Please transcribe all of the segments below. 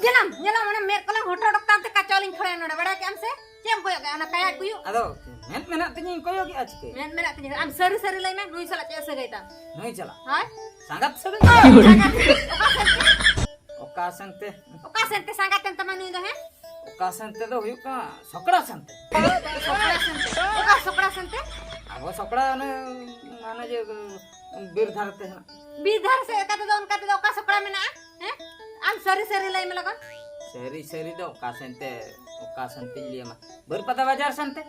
Jalam Jalam mana mer kolam hoto dok tam te kacolin khore noda bada ke am se kem koyo ga ana kaya kuyu ado men menak tanya koyo ki ajke men mena tanya am sari sari lai me nui sala che sagai tam nui chala ha sangat sagai oka sante sangat tem teman nui do he oka sante do huyuk ka sokra sante sokra sante abo sokra mane je bir dharte hai bidhar se kate do oka sokra mena he am sari sari lai me lagon seri do oka sante liya mah baru pada wajar sante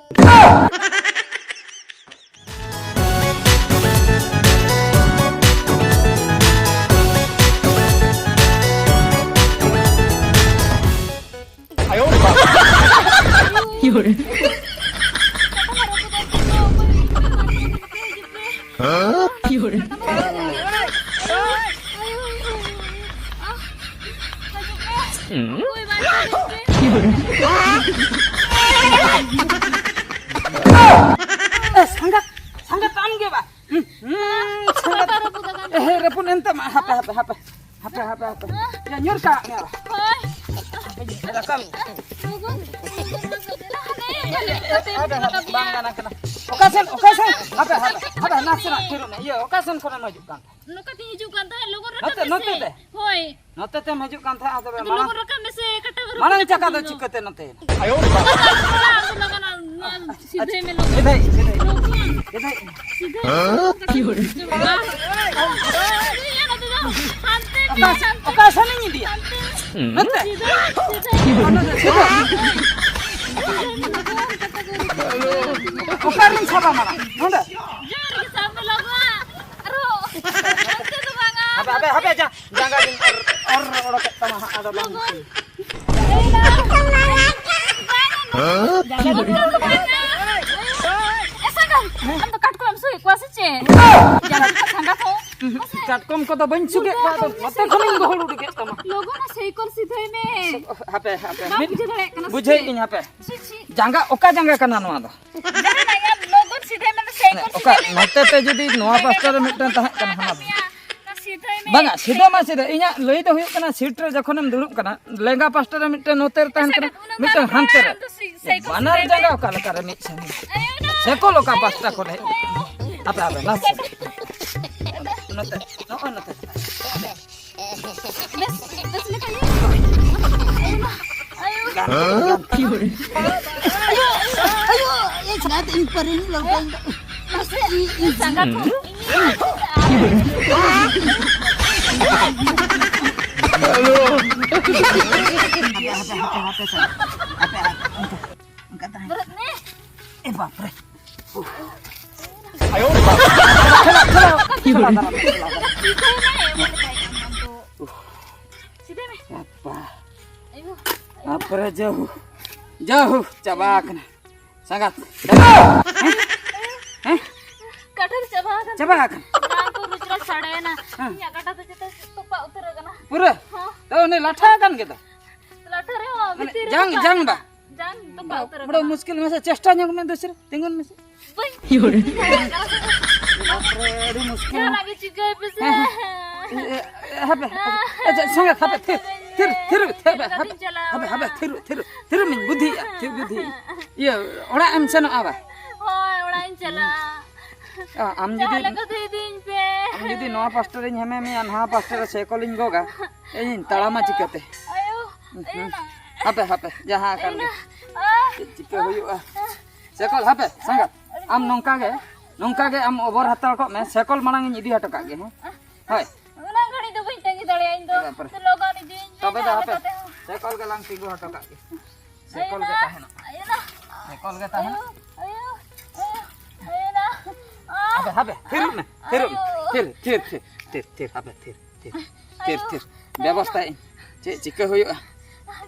sangat angge ba repun ente mah HP ya nyurka ya ada kami ada bangana kena okasen HP nasra kiruna iya okasen kono majukan nokati hijukan ta logon note te hoy note te majukan ta ado logon rakam se kata mana caka do cikate note ayo logon सीधे में लोग इधर okasan ini dia note okarin saba mana nonda jangan ke samping logo aro nanti tuh banga HP aja jangan or tama ada bang Katkom ko to ban suge ko to mate kholing gohol ude ke tama logo na sei kor sidhai me HP bujhe dare kana bujhe in HP janga oka janga kana noa do jare na ya logo sidhai me sei kor oka note te jodi noa pastor mitten tahe kana hana na sidhai me banga sidha ma sidha inya loi do huyuk kana seat re jokhonem durup kana lenga pastor mitten noter tahen kana mitten hante re banar janga oka leka re mit sekol oka pastor kore apa las note bes le kayo ayo ये छात इन पर इन लोग sangat berat nih बाप रे sidhai me apa ayo apa jauh coba kena sangat kathar chabakan coba kan aku ruchra sade na ya kata to jeta topa utar gana pura tahu nih latha kan gitu lathare ho bitir jang ba jang topa utar बड़ा मुश्किल में से चेष्टा नहीं में दूसरे तिंगन में से अरे मुश्किल ya lagi juga bisa habe संगत habe थिर min बुद्धि ये ओड़ा एम से न आवा hoy orang chala am jala ka de din pe am judi नवा पास्टर इन हमें में अनहा पास्टर से कॉलिंग गोगा इन तड़ामा चिकते ayo ayo na habe जहां कर चिके हुआ sekol HP sangat am nongka ge am over hatal ko me sekol manang ini idi hata ka ge hoy unang ghadi do bain tangi dare ain do logan din तबे दा HP sekol ge lang tigo hata ka ge sekol ge tahena ayo na sekol ge tahena ayo na HP थिर HP व्यवस्था चे चिके हुआ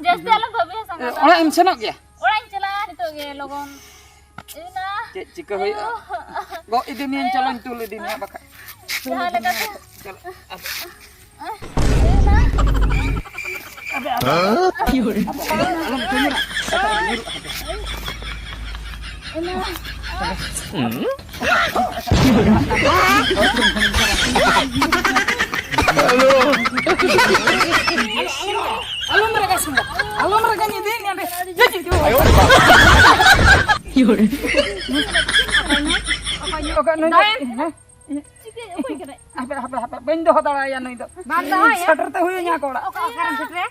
jasti alam babe sangat ओड़ा M सेनक गया orang chala nito ge logon ayo na चे चिके हुआ गो इदि नियन चलन तुल इदि निया बका jala ka चल Halo. Alum mereka semua. Alum mereka ni dia ni ada. Jadi tu. Oke, apa bendo hotar ya no itu. Bando ya. Setter teh huyanya aku lah. Okaran setre?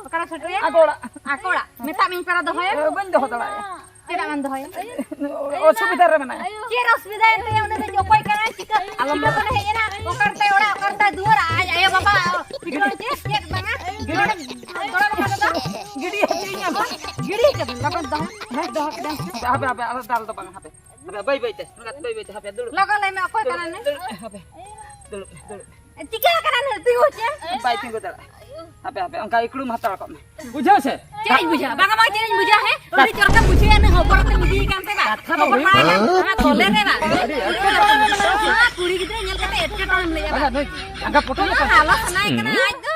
Okaran setre ya? Aku lah. Aku lah. Minta min para doho ya? Bendo hotar ya. Tidak man doho ya? Oh subidar mana? Kira sudah itu yang udah jokoi kana cika. Alam mana he na? Okar teh ora, okar teh duara. Ayo bapa. Pikir aja, ya banget. Gora mana dah? Gidi hatinya apa? Giri ke lagan doho. Doho ke dah. Apa alat dal tu bang apa? Baik teh. Ngat baik teh apa dulu. Lagan lai me okoi kana ne? Apa? Dulu. Cika kana ne tinggu je. Baik tinggu dah. Apa angka iklu matar kok. Bujau se? Cai buja. Banga mau cai buja he? Udah corkan buja ne hobor te mudi kan te ba. Hobor pa kan. Tole ne ba. Kuri gitu nyel kate etke ton le ba. Angka foto Nah, halas naik kena aja.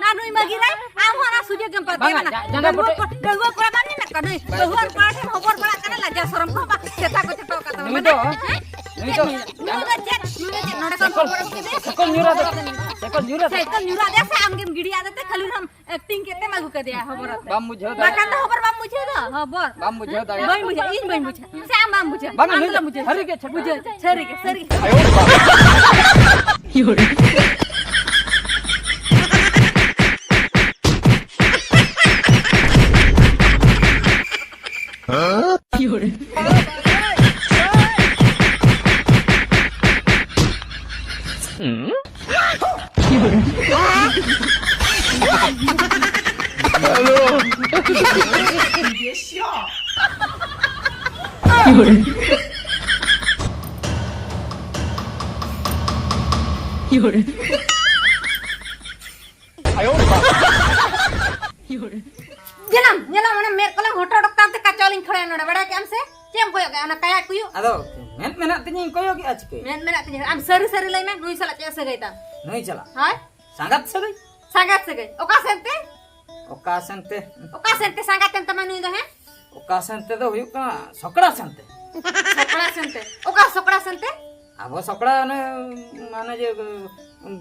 Nah, nui bagi rai, aku harus sudah gempa dia mana. Jangan foto. Dua kurang ni nak kadai. Luar kurang hobor kurang kana lajar soram ko ba. Cetak ko cetak kata mana. Itu. Nuda cek, noda kan hobor kete. Sekol nyurah. Sekol nyurah dia sa am game gidi ada te खाली हम acting केते मागु के दिया हबोर Bam bujau dah. बाकान हबोर balm बुझे the हबोर Bam bujau dah. बइन बुझे इन बइन बुझे श्याम बाम बुझे Bang, अंगला बुझे hari ke छठ बुझे छरी के सरी जलम जलम mana mer kolang hoto dok tam te kacolin khore noda bada ke am se cem koyo ga ana kaya kuyu Ado, menak tinya koyo ki achke. men mena te am sari sari lai me nui sala che se gaita Noi chala. hai Sangat sagai. sangat se gai oka sente sangat ten tamanu do he Okasan te do huyuk kana sokra sante. sokra sente Abo sokra mane je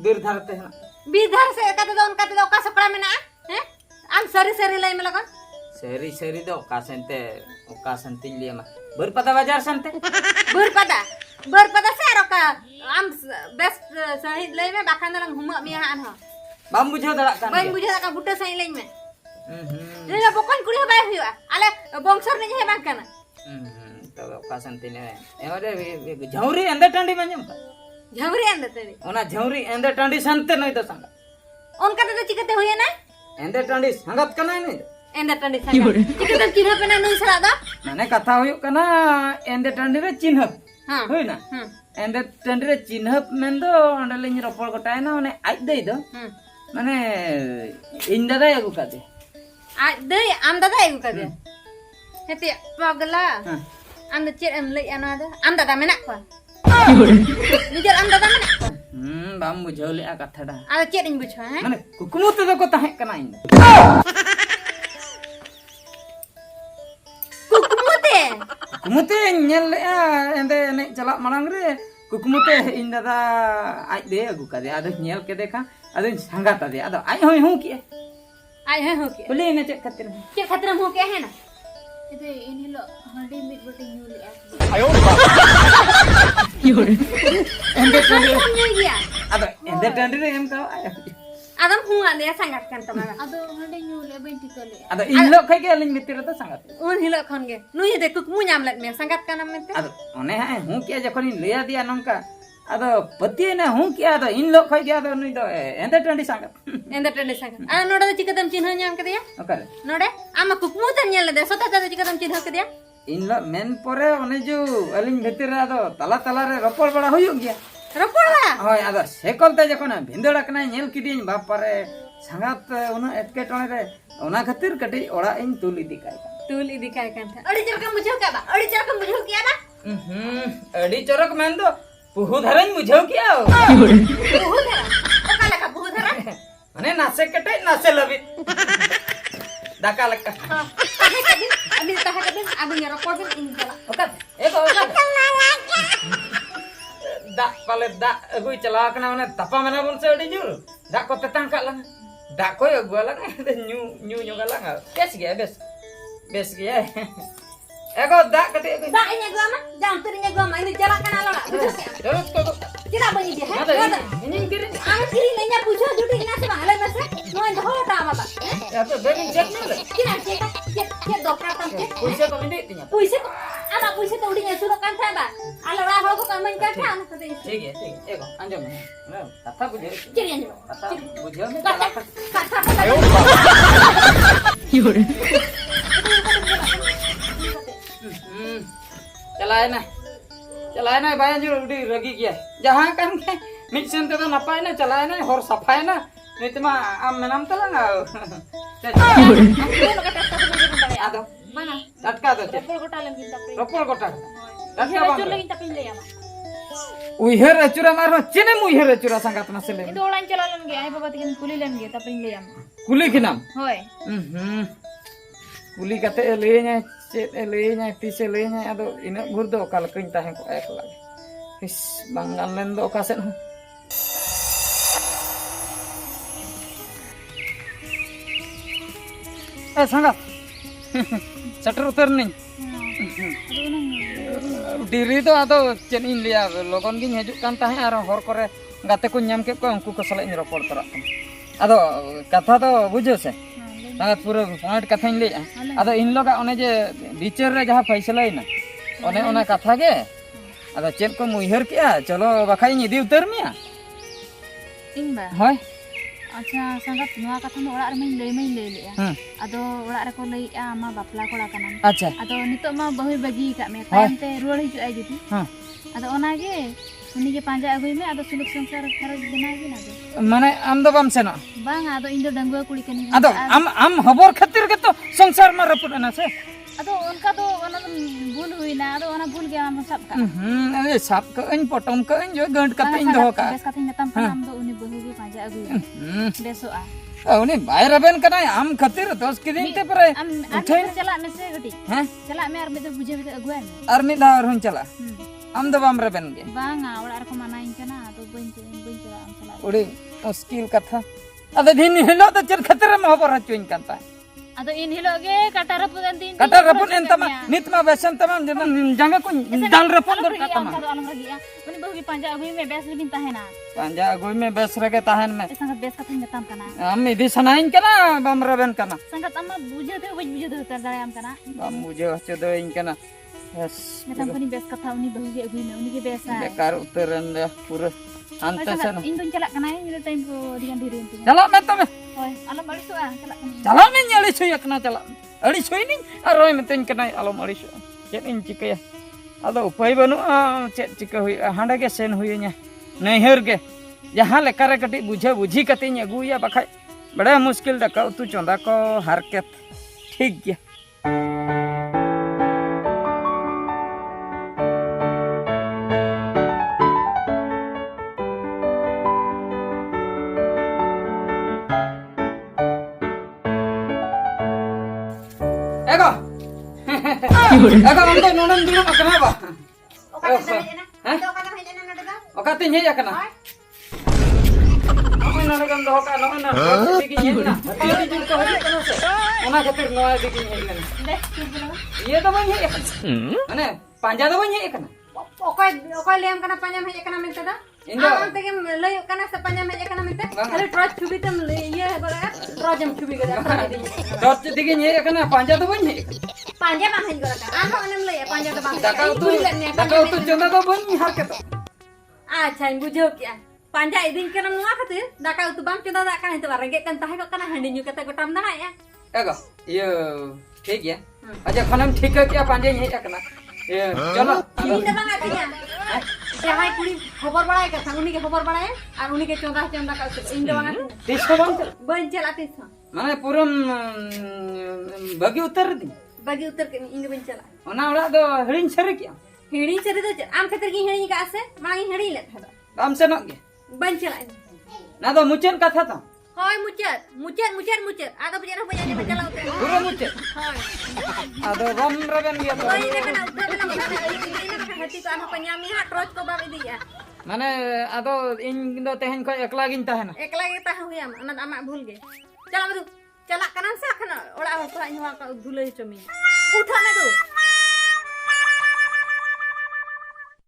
bir dharte na. bidhar se kate do unkate do oka sokra mena he am sari sari lai me lagon Seri do okasan liya ma. Berpada bajar sante. berpada se roka am best sahid lai me bakan lang huma mi han ho Bam bujau dah kan. bain bujha ka buta sai lai me Dia pokon kuri bai hiwa ale bongsor ni he bang kana To okasan tine. Emade jhauri ande tandi manjam ka. jhamri anda teri Ona jhauri ande tandi sante noi to sanga. on kate to chikate hoye na Ande tandi sangat kana nei. enda tandi sanga chikate china pena nui sala da Mane katha huyuk kana ende tandi re chinhap. ha Hoy na. Ende tandi re chinhap mendo onde lin ropol gotai na one aj dei do. Mane inda dai agu kade. dei am dada egu kade heti pagla anda chet em lei ana da am dada mena ko nijar am dada mena ko Bam bujau le katha da. ada chet ing buchha he Mane kukumu te do ko tahe kana inda. Kumute nyel ende ene jalak malang re kukumute inda da aj de agu kade ado nyel ke dekha ado sangat ade ado aj hoy hu ki ai he ho ke bole ene cek khatir chet khatra ho ke he na itu ini lo handi mit berarti nyuli ya. ende tandi nyu dia ado ende tandi re em ka adam hu ande sangat kan tamara Ado handi nyuli benti kali. ado illo khai ke alin mitir to sangat un hilo khon ge nui de kuk mu nyam lat me sangat kan amente ado one ha hu ki jokhon in leya dia nongka ado pati ne hu ki ado illo khai ke ado nui do ende tandi sangat enda tende sangat ana noda de chikadam chinha nyam ke dia okare node ama kuk mu tan nyal de sota de chikadam chinha ke dia illo men pore one ju alin bhitir ado tala re ropol bada huyuk gya ropola Hoy ado sekol te jokhon bhindoda kana nyel kidin bapare sangat una etketone re ona khatir kati ora in tul idi kai tul idi kai kan tha adi jerkam bujhau ka ba adi jerkam bujhau kiya ba adi chorak men do puhu dharan bujhau kiya buhu dhara okala ka buhu dhara mane nase kete nase labi daka lekka tahe kadin abi nyara robot ini jala okat eko dak palet dak agui chala kana mana tapa mana bon se adi jur dak ko tetang ka lang dak ko ya gua lang nyu galang bes ge bes ge ego dak kate agui dak nya gua mah jang turinya gua mah ini jalan kana lo terus ko tidak bagi dia ini kiri ang kiri nanya pujo judi ina sama ala masa no endo ho ta ma ba ya to begin cek na kira cek dokter tam cek puisa ko hindi tinya puisi ama puisi to udinya sudah kan ta ba ala ra ho ko kamen ka ta na kate ठीक है ego anjam na kata bujhe kiri nya kata bujhe me kata चलाए ना भाई जो उड़ी रगी किया जहाँ kan ke mixen te napai na चलाए ना hor safai na nitma am menam telang ado mana datka to pol gota lem kita pre ropol kota datka kira bang jur lagi tapi le ama uiher acura mar chene muiher acura sangat na sele itu online chalalan ge ai baba tikin kuli lem ge tapi le ama kuli kinam hoy kuli kate elenya chet elenya pise elenya ado ina burdo kal kein tahen ko ek lagi his bangal len do kaset sangat seter utar nih diri to ado chen in lia logon gi hajuk kan tahe ar hor kore gate ko nyam ke ko unku ko sale ropor torak ado katha to bujo se sangat pura point katha in le ado in loga one je bicher re jaha faisala ina one katha ge ado chen ko muiher kia chalo bakai ni di utar mia ingba hoy acha sangat noa katha no orak re main le ya ado orak re ko lei ama bapla kola kana acha ado nitok ma bahui bagi kak me tante ruar hiju ai judi ado ona ge uni ge panja agui me ado suluk sangsar kharaj bena ge na do mane am do bam sena bang ado indo dangua kuli kani ado am hobor khatir ke to sangsar ma raput ana se ado onka do ona bul huina ado ona bul ge am sab ka अरे shop का इन पटम का इन जो गंट का इन दो का bes katanya tam panam do uni bahu ge panja agui beso a उन्हें बाहर अबेन करना है हम खतिर तो उसके दिन ते पर am chala me se gati हैं chala me ar me do buje be aguan army दा और हुन चला हम दो बाम रबेन के bang a orak ko manain kana ado bain chala am chala उड़ी स्किल कथा अदे दिन हिलो तो चल खतिर में होबर हचुइन करता ado in hilo ge kata rapun tin kata rapun entama nitma besan tamam jangan ko dal rapun dor kata ma alam lagi ya uni bahu ge panja agui me bes lebin tahena पंजा अगुई में base रगे ताहन में sangat bes katanya tam kana हम इदी सनाइन कना बम रबेन कना sangat ama buje de buje de tar dare am kana बम मुझे हचो दो इन कना yes metam kani bes kata uni bahu ge agui me uni ge besa बेकार उतरन दे पूरा अंत सन in dun chala kana ini time ko dengan diri intu चला मैं तो hoy alam balik tu ah chala चला मैं nyali suya kena चला अड़ी सुई नी अरोय मेतेन कना आलो मड़ी सु चेत इन चिकया आदो उपाय बनु चेत चिका हुई हांडा के सेन हुईnya नैहर के जहां लेका रे कटी बुझे बुझी कतिन अगुया बखाय बड़ा मुश्किल दका उतु चंदा को हरकत ठीक गया ego ego हम तो नोनन दिनो कना बा ओका तिन हे कना अपन नन गम दो का नन दिगिन हे ना हती दिन को हती कना से ओना खातिर नोया दिगिन हे कना ये तो बन हे माने पांजा तो बन हे कना okoy lem kana panjam heja kana minta da am tege lay kana sa panjam heja kana minta khali trot chubi tam ye bala trojam chubi ga kana di dot digiin he कना पांजा तो बन हे panja ma heja ga am onem lay panja da bang दका उतु चंदा तो बन हरकत acha in bujho kya panja idin kana nuwa khatir daka utu bang chunda da kana itu rege kan tahe ko kana handi nyu kata gotam da ya एगो ये ठीक है अच्छा खनम ठीक है क्या पांजे हे कना ये चलो ini da bang atinya jahai kuri khobor badae ka uni ke khobor badae ar uni ke chonda ka in da bang तीसो बन ban chala tis माने पूरम बगी उतर दी bagi utar ke in ban chala ओना ओड़ा दो हरिन छरे क्या hiri chere da am khatir ki hiri ka ase mangi hiri le thada काम से न के ban chala ना तो मुचन कथा था hoy mucet ada bujara punya ban chala utar पूरा मुचन hoy आदो बम रबन गया तो hoy ini kana utar kana hati ko ano panyami ha trot ko ba idi ya माने आदो इन दो तेहन को एकला गिन ताहेना एकला गे ता हुयाम अना आमा भूल गे चला मधु चला कना से अखन ओड़ा हो तो इन हुआ का धुले चमी उठा ना दो